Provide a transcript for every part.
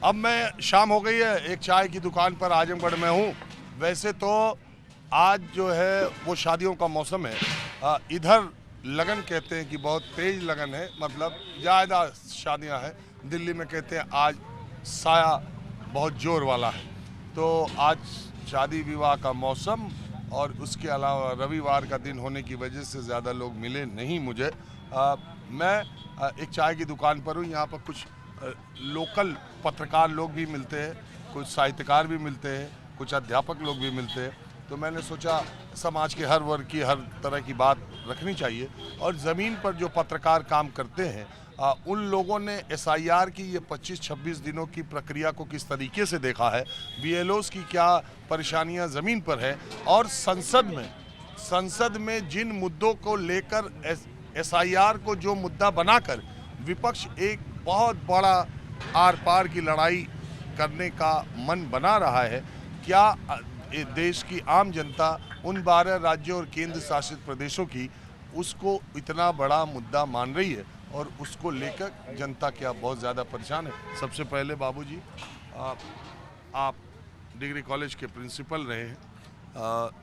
अब मैं शाम हो गई है, एक चाय की दुकान पर आजमगढ़ में हूँ। वैसे तो आज जो है वो शादियों का मौसम है। इधर लगन कहते हैं कि बहुत तेज लगन है, मतलब ज़्यादा शादियाँ हैं। दिल्ली में कहते हैं आज साया बहुत जोर वाला है। तो आज शादी विवाह का मौसम और उसके अलावा रविवार का दिन होने की वजह से ज़्यादा लोग मिले नहीं मुझे। मैं एक चाय की दुकान पर हूँ। यहाँ पर कुछ लोकल पत्रकार लोग भी मिलते हैं, कुछ साहित्यकार भी मिलते हैं, कुछ अध्यापक लोग भी मिलते हैं। तो मैंने सोचा समाज के हर वर्ग की हर तरह की बात रखनी चाहिए। और ज़मीन पर जो पत्रकार काम करते हैं उन लोगों ने एसआईआर की ये 25-26 दिनों की प्रक्रिया को किस तरीके से देखा है, बीएलओज़ की क्या परेशानियां ज़मीन पर है, और संसद में जिन मुद्दों को लेकर एसआईआर को जो मुद्दा बनाकर विपक्ष एक बहुत बड़ा आर पार की लड़ाई करने का मन बना रहा है, क्या देश की आम जनता उन 12 राज्यों और केंद्र शासित प्रदेशों की उसको इतना बड़ा मुद्दा मान रही है, और उसको लेकर जनता क्या बहुत ज़्यादा परेशान है। सबसे पहले बाबूजी, आप डिग्री कॉलेज के प्रिंसिपल रहे हैं।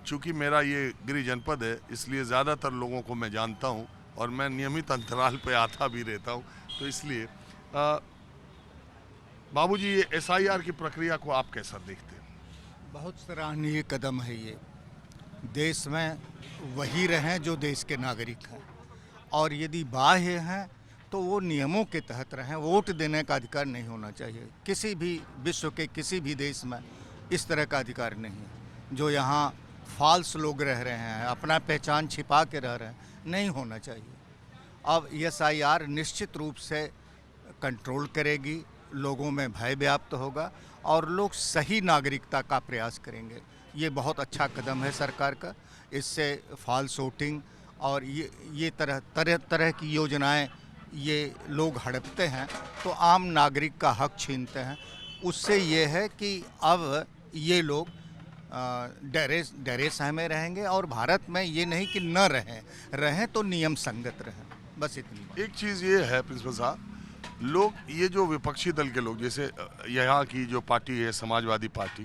चूँकि मेरा ये गिरि जनपद है, इसलिए ज़्यादातर लोगों को मैं जानता हूँ और मैं नियमित अंतराल पे आता भी रहता हूँ। तो इसलिए बाबूजी, ये एसआईआर की प्रक्रिया को आप कैसा देखते हैं? बहुत सराहनीय कदम है ये। देश में वही रहें जो देश के नागरिक हैं, और यदि बाह्य हैं तो वो नियमों के तहत रहें। वोट देने का अधिकार नहीं होना चाहिए। किसी भी विश्व के किसी भी देश में इस तरह का अधिकार नहीं है। जो यहाँ फॉल्स लोग रह रहे हैं, अपना पहचान छिपा के रह रहे हैं, नहीं होना चाहिए। अब एसआईआर निश्चित रूप से कंट्रोल करेगी, लोगों में भय व्याप्त होगा और लोग सही नागरिकता का प्रयास करेंगे। ये बहुत अच्छा कदम है सरकार का। इससे फॉल्स वोटिंग और ये तरह की योजनाएं ये लोग हड़पते हैं तो आम नागरिक का हक छीनते हैं। उससे ये है कि अब ये लोग डरे सहमे रहेंगे, और भारत में ये नहीं कि न रहें तो नियम संगत रहें। बस इतनी। एक चीज़ ये है प्रिंसिपल साहब, लोग ये जो विपक्षी दल के लोग, जैसे यहाँ की जो पार्टी है समाजवादी पार्टी,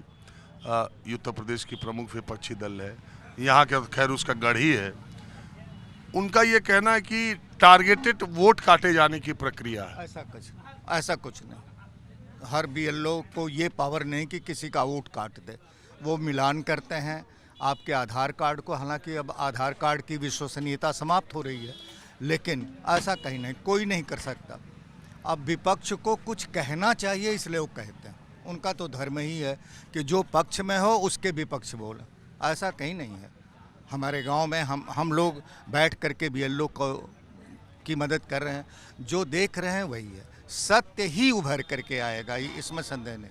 उत्तर प्रदेश की प्रमुख विपक्षी दल है, यहाँ के खैर उसका गढ़ ही है, उनका ये कहना है कि टारगेटेड वोट काटे जाने की प्रक्रिया है। ऐसा कुछ नहीं। हर बीएलओ को ये पावर नहीं कि किसी का वोट काट दे। वो मिलान करते हैं आपके आधार कार्ड को। हालांकि अब आधार कार्ड की विश्वसनीयता समाप्त हो रही है, लेकिन ऐसा कहीं नहीं, कोई नहीं कर सकता। अब विपक्ष को कुछ कहना चाहिए, इसलिए वो कहते हैं। उनका तो धर्म ही है कि जो पक्ष में हो उसके विपक्ष बोले। ऐसा कहीं नहीं है। हमारे गांव में हम लोग बैठ करके बीएलओ की मदद कर रहे हैं। जो देख रहे हैं वही है। सत्य ही उभर करके आएगा, इसमें संदेह नहीं।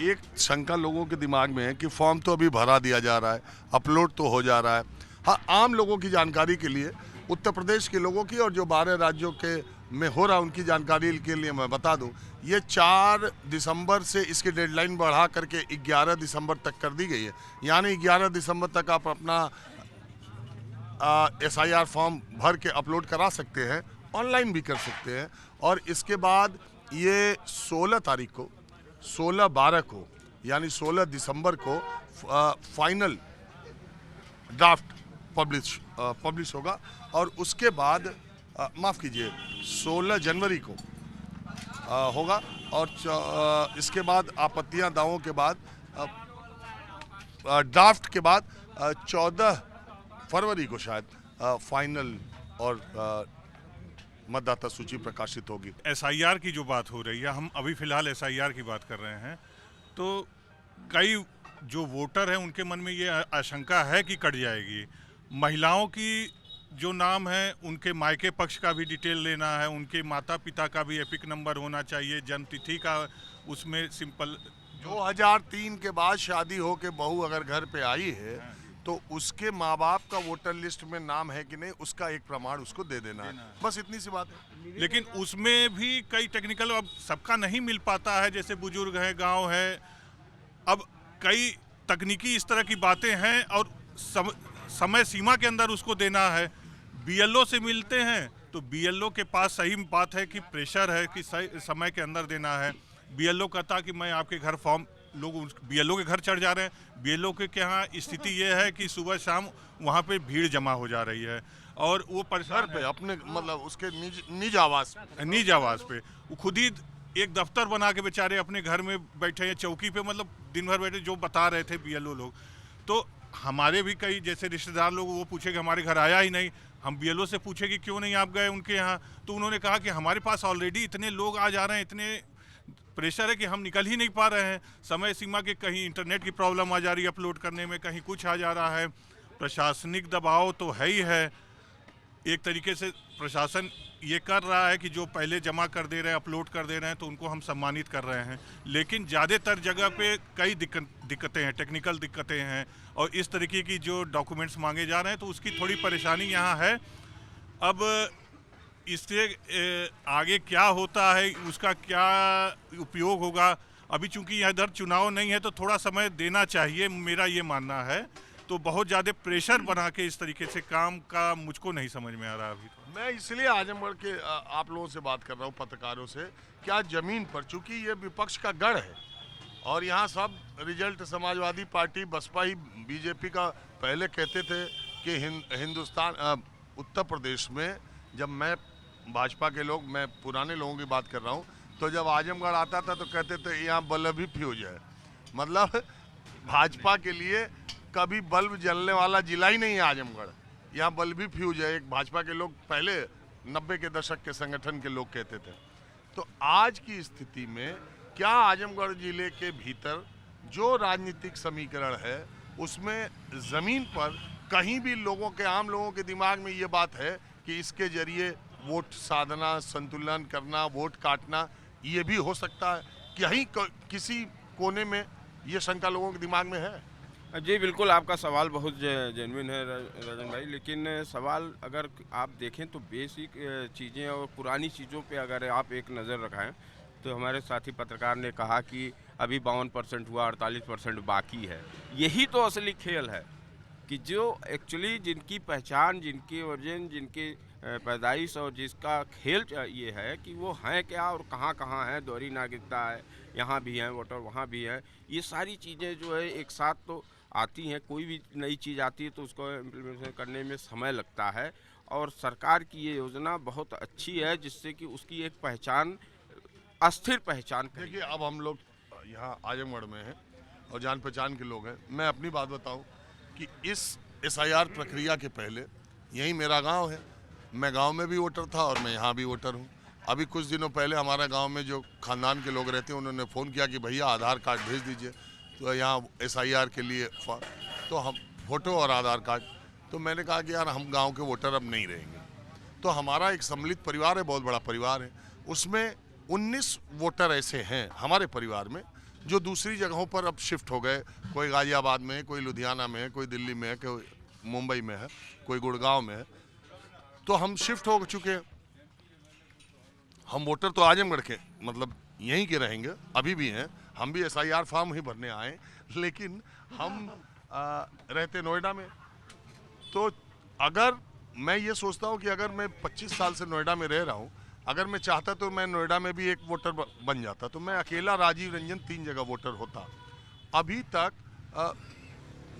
एक शंका लोगों के दिमाग में है कि फॉर्म तो अभी भरा दिया जा रहा है, अपलोड तो हो जा रहा है। हाँ, आम लोगों की जानकारी के लिए, उत्तर प्रदेश के लोगों की और जो 12 राज्यों के में हो रहा है उनकी जानकारी के लिए मैं बता दूं, ये 4 दिसंबर से इसकी डेडलाइन बढ़ा करके 11 दिसंबर तक कर दी गई है। यानी 11 दिसंबर तक आप अपना एसआईआर फॉर्म भर के अपलोड करा सकते हैं, ऑनलाइन भी कर सकते हैं। और इसके बाद ये 16 तारीख को, 16-12 को, यानी 16 दिसंबर को फाइनल ड्राफ्ट पब्लिश होगा। और उसके बाद माफ़ कीजिए, 16 जनवरी को होगा। और इसके बाद आपत्तियां दावों के बाद ड्राफ्ट के बाद 14 फरवरी को शायद फाइनल और मतदाता सूची प्रकाशित होगी। एसआईआर की जो बात हो रही है, हम अभी फिलहाल एसआईआर की बात कर रहे हैं, तो कई जो वोटर हैं उनके मन में ये आशंका है कि कट जाएगी। महिलाओं की जो नाम है उनके मायके पक्ष का भी डिटेल लेना है, उनके माता पिता का भी एपिक नंबर होना चाहिए, जन्मतिथि का उसमें सिंपल। 2003 के बाद शादी हो के बहू अगर घर पे आई है तो उसके माँ बाप का वोटर लिस्ट में नाम है कि नहीं, उसका एक प्रमाण उसको दे देना है। बस इतनी सी बात है। लेकिन उसमें भी कई टेक्निकल, अब सबका नहीं मिल पाता है, जैसे बुजुर्ग है, गांव है, अब कई तकनीकी इस तरह की बातें हैं और समय सीमा के अंदर उसको देना है। बीएलओ से मिलते हैं तो बीएलओ के पास सही बात है कि प्रेशर है कि सही समय के अंदर देना है। बीएलओ कहता कि मैं आपके घर फॉर्म, लोग बीएलओ के घर चढ़ जा रहे हैं। बीएलओ के यहाँ स्थिति ये है कि सुबह शाम वहाँ पे भीड़ जमा हो जा रही है और वो घर परेशान पे है। अपने मतलब उसके निज आवास निज आवास पे वो खुद ही एक दफ्तर बना के बेचारे अपने घर में बैठे हैं, चौकी पे, मतलब दिन भर बैठे, जो बता रहे थे बीएलओ लोग। तो हमारे भी कई जैसे रिश्तेदार लोग, वो पूछे कि हमारे घर आया ही नहीं। हम बीएलओ से पूछे कि क्यों नहीं आप गए उनके यहाँ, तो उन्होंने कहा कि हमारे पास ऑलरेडी इतने लोग आ जा रहे हैं, इतने प्रेशर है कि हम निकल ही नहीं पा रहे हैं। समय सीमा के कहीं इंटरनेट की प्रॉब्लम आ जा रही है अपलोड करने में, कहीं कुछ आ जा रहा है। प्रशासनिक दबाव तो है ही है। एक तरीके से प्रशासन ये कर रहा है कि जो पहले जमा कर दे रहे हैं, अपलोड कर दे रहे हैं, तो उनको हम सम्मानित कर रहे हैं। लेकिन ज़्यादातर जगह पे कई दिक्कतें हैं, टेक्निकल दिक्कतें हैं, और इस तरीके की जो डॉक्यूमेंट्स मांगे जा रहे हैं, तो उसकी थोड़ी परेशानी यहाँ है। अब इससे आगे क्या होता है, उसका क्या उपयोग होगा, अभी चूंकि इधर चुनाव नहीं है तो थोड़ा समय देना चाहिए, मेरा ये मानना है। तो बहुत ज़्यादा प्रेशर बना के इस तरीके से काम का मुझको नहीं समझ में आ रहा अभी। मैं इसलिए आजमगढ़ के आप लोगों से बात कर रहा हूँ, पत्रकारों से, क्या ज़मीन पर, चूंकि ये विपक्ष का गढ़ है और यहाँ सब रिजल्ट समाजवादी पार्टी, बसपा ही, बीजेपी का पहले कहते थे कि हिंदुस्तान, उत्तर प्रदेश में जब मैं भाजपा के लोग, मैं पुराने लोगों की बात कर रहा हूँ, तो जब आजमगढ़ आता था तो कहते थे यहाँ बल्ब ही फ्यूज है। मतलब भाजपा के लिए कभी बल्ब जलने वाला जिला ही नहीं है आजमगढ़, यहाँ बल्ब ही फ्यूज है। एक भाजपा के लोग पहले 90 के दशक के संगठन के लोग कहते थे। तो आज की स्थिति में क्या आजमगढ़ जिले के भीतर जो राजनीतिक समीकरण है उसमें ज़मीन पर कहीं भी लोगों के, आम लोगों के दिमाग में ये बात है कि इसके जरिए वोट साधना, संतुलन करना, वोट काटना, ये भी हो सकता है? कहीं किसी कोने में ये शंका लोगों के दिमाग में है? जी बिल्कुल, आपका सवाल बहुत जेन्युइन है राजन भाई, लेकिन सवाल अगर आप देखें तो बेसिक चीज़ें और पुरानी चीज़ों पे अगर आप एक नज़र रखाएं तो हमारे साथी पत्रकार ने कहा कि अभी 52% हुआ, 48% बाकी है। यही तो असली खेल है कि जो एक्चुअली जिनकी पहचान, जिनकी ओरिजिन, जिनकी पैदाइश और जिसका खेल ये है कि वो हैं क्या और कहाँ कहाँ हैं, दोहरी नागरिकता है, यहाँ भी हैं वोटर, वहाँ भी हैं, ये सारी चीज़ें जो है एक साथ तो आती हैं। कोई भी नई चीज़ आती है तो उसको इम्प्लीमेंटेशन करने में समय लगता है, और सरकार की ये योजना बहुत अच्छी है जिससे कि उसकी एक पहचान, अस्थिर पहचान। देखिए, अब हम लोग यहाँ आजमगढ़ में हैं और जान पहचान के लोग हैं। मैं अपनी बात बताऊं कि इस SIR प्रक्रिया के पहले यही मेरा गांव है, मैं गांव में भी वोटर था और मैं यहाँ भी वोटर हूँ। अभी कुछ दिनों पहले हमारे गांव में जो खानदान के लोग रहते हैं उन्होंने फ़ोन किया कि भैया आधार कार्ड भेज दीजिए, तो यहाँ SIR के लिए तो हम फ़ोटो और आधार कार्ड, तो मैंने कहा कि यार हम गांव के वोटर अब नहीं रहेंगे। तो हमारा एक सम्मिलित परिवार है, बहुत बड़ा परिवार है, उसमें 19 वोटर ऐसे हैं हमारे परिवार में जो दूसरी जगहों पर अब शिफ्ट हो गए। कोई गाजियाबाद में है, कोई लुधियाना में है, कोई दिल्ली में है, कोई मुंबई में है, कोई गुड़गांव में है। तो हम शिफ्ट हो चुके हैं। हम वोटर तो आजमगढ़ के, मतलब यहीं के रहेंगे, अभी भी हैं। हम भी SIR फॉर्म ही भरने आए, लेकिन हम रहते नोएडा में। तो अगर मैं ये सोचता हूँ कि अगर मैं 25 साल से नोएडा में रह रहा हूँ, अगर मैं चाहता तो मैं नोएडा में भी एक वोटर बन जाता, तो मैं अकेला राजीव रंजन 3 जगह वोटर होता। अभी तक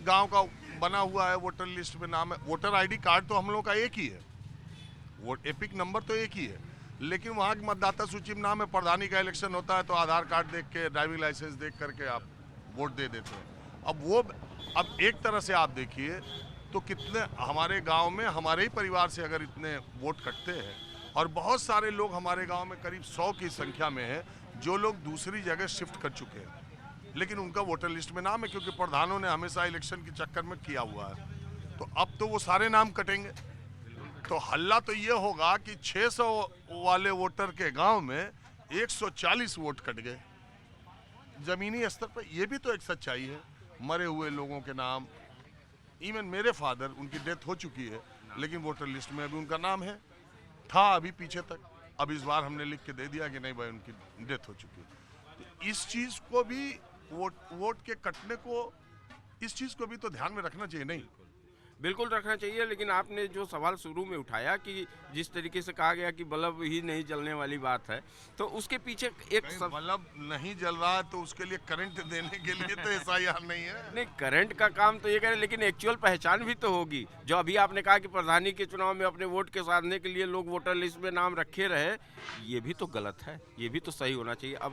गांव का बना हुआ है, वोटर लिस्ट में नाम है, वोटर ID कार्ड तो हम लोगों का एक ही है, वो एपिक नंबर तो एक ही है, लेकिन वहाँ की मतदाता सूची में नाम है। प्रधानी का इलेक्शन होता है तो आधार कार्ड देख के, ड्राइविंग लाइसेंस देख करके आप वोट दे देते हैं। अब एक तरह से आप देखिए तो कितने हमारे गांव में, हमारे ही परिवार से अगर इतने वोट कटते हैं, और बहुत सारे लोग हमारे गांव में करीब 100 की संख्या में हैं जो लोग दूसरी जगह शिफ्ट कर चुके हैं, लेकिन उनका वोटर लिस्ट में नाम है, क्योंकि प्रधानों ने हमेशा इलेक्शन के चक्कर में किया हुआ है। तो अब तो वो सारे नाम कटेंगे। तो हल्ला तो ये होगा कि 600 वाले वोटर के गांव में 140 वोट कट गए जमीनी स्तर पर। ये भी तो एक सच्चाई है। मरे हुए लोगों के नाम, इवन मेरे फादर, उनकी डेथ हो चुकी है, लेकिन वोटर लिस्ट में अभी उनका नाम है, था अभी पीछे तक। अब इस बार हमने लिख के दे दिया कि नहीं भाई उनकी डेथ हो चुकी है। तो इस चीज़ को भी, वोट के कटने को, इस चीज़ को भी तो ध्यान में रखना चाहिए। नहीं, बिल्कुल रखना चाहिए, लेकिन आपने जो सवाल शुरू में उठाया कि जिस तरीके से कहा गया कि बल्ब ही नहीं जलने वाली बात है, तो उसके पीछे एक कहीं बल्ब नहीं जल रहा है तो उसके लिए करंट देने के लिए तो एसआईआर नहीं है। नहीं, करंट का काम तो ये करें, लेकिन एक्चुअल पहचान भी तो होगी। जो अभी आपने कहा कि प्रधानी के चुनाव में अपने वोट के साधने के लिए लोग वोटर लिस्ट में नाम रखे रहे, ये भी तो गलत है, ये भी तो सही होना चाहिए। अब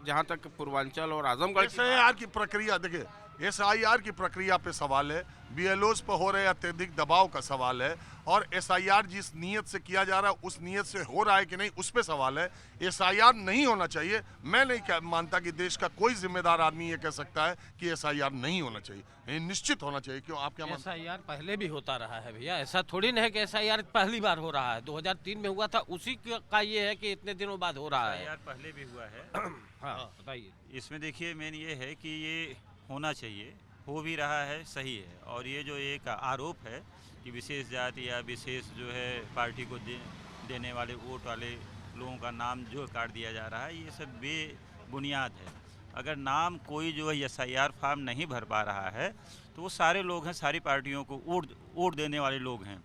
जहाँ तक पूर्वांचल और आजमगढ़ की एसआईआर की प्रक्रिया देखिए, एसआईआर की प्रक्रिया पे सवाल है, बीएलओस पर हो रहे अत्यधिक दबाव का सवाल है, और एसआईआर जिस नीयत से किया जा रहा है उस नीयत से हो रहा है कि नहीं उस पे सवाल है। एसआईआर नहीं होना चाहिए। मैं नहीं मानता कि देश का कोई जिम्मेदार आदमी ये कह सकता है कि एसआईआर नहीं होना चाहिए। ये निश्चित होना चाहिए। क्यों, आप क्या मानते हैं? एसआईआर पहले भी होता रहा है भैया, ऐसा थोड़ी ना है कि एसआईआर पहली बार हो रहा है। 2003 में हुआ था, उसी का ये है कि इतने दिनों बाद हो रहा है। यार पहले भी हुआ है। हाँ बताइए। इसमें देखिए मेन ये है कि ये होना चाहिए, हो भी रहा है, सही है। और ये जो एक आरोप है कि विशेष जाति या विशेष जो है पार्टी को देने वाले वोट वाले लोगों का नाम जो काट दिया जा रहा है, ये सब बेबुनियाद है। अगर नाम कोई जो है एसआईआर फॉर्म नहीं भर पा रहा है तो वो सारे लोग हैं, सारी पार्टियों को वोट देने वाले लोग हैं।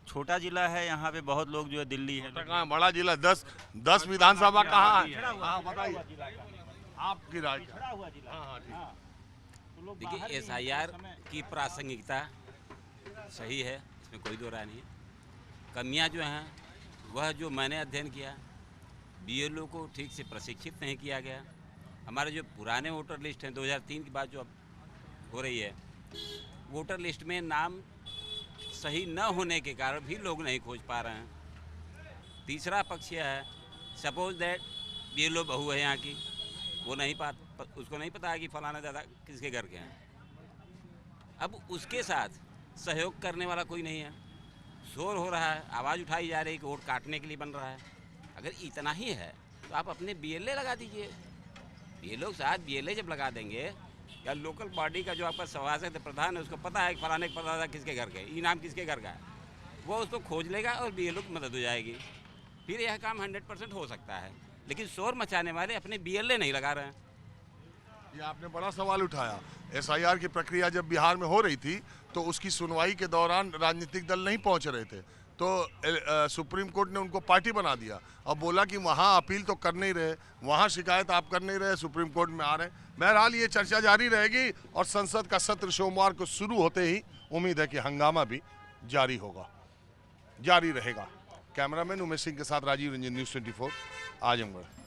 छोटा जिला है, यहाँ पे बहुत लोग जो है दिल्ली है। कहाँ बड़ा जिला? 10 विधानसभा कहाँ है? हाँ बताइए आपकी राय क्या है? देखिए, एसआईआर की प्रासंगिकता सही है, इसमें कोई दो राय नहीं है। कमियां जो हैं वह जो मैंने अध्ययन किया, बीएलओ को ठीक से प्रशिक्षित नहीं किया गया। हमारे जो पुराने वोटर लिस्ट हैं 2003 की बात जो अब हो रही है, वोटर लिस्ट में नाम सही न होने के कारण भी लोग नहीं खोज पा रहे हैं। तीसरा पक्ष यह है, सपोज दैट बीएलओ बहू है यहाँ की, वो उसको नहीं पता है कि फलाना दादा किसके घर के हैं। अब उसके साथ सहयोग करने वाला कोई नहीं है। शोर हो रहा है, आवाज़ उठाई जा रही है कि वोट काटने के लिए बन रहा है। अगर इतना ही है तो आप अपने बीएलए लगा दीजिए। बीएलओ के साथ बीएलए जब लगा देंगे, या लोकल बॉडी का जो आपका सभासद प्रधान है उसको पता है कि फलाने का दादा किसके घर के, इनाम किसके घर का है, वो उसको खोज लेगा और बीएलओ की मदद हो जाएगी। फिर यह काम 100% हो सकता है। लेकिन शोर मचाने वाले अपने बीएलए नहीं लगा रहे हैं। ये आपने बड़ा सवाल उठाया। एसआईआर की प्रक्रिया जब बिहार में हो रही थी तो उसकी सुनवाई के दौरान राजनीतिक दल नहीं पहुंच रहे थे, तो सुप्रीम कोर्ट ने उनको पार्टी बना दिया। अब बोला कि वहाँ अपील तो कर नहीं रहे, वहाँ शिकायत आप कर नहीं रहे, सुप्रीम कोर्ट में आ रहे हैं। बहरहाल ये चर्चा जारी रहेगी और संसद का सत्र सोमवार को शुरू होते ही उम्मीद है कि हंगामा भी जारी रहेगा। कैमरामैन उमेश सिंह के साथ राजीव रंजन, न्यूज़ 24 आजमगढ़।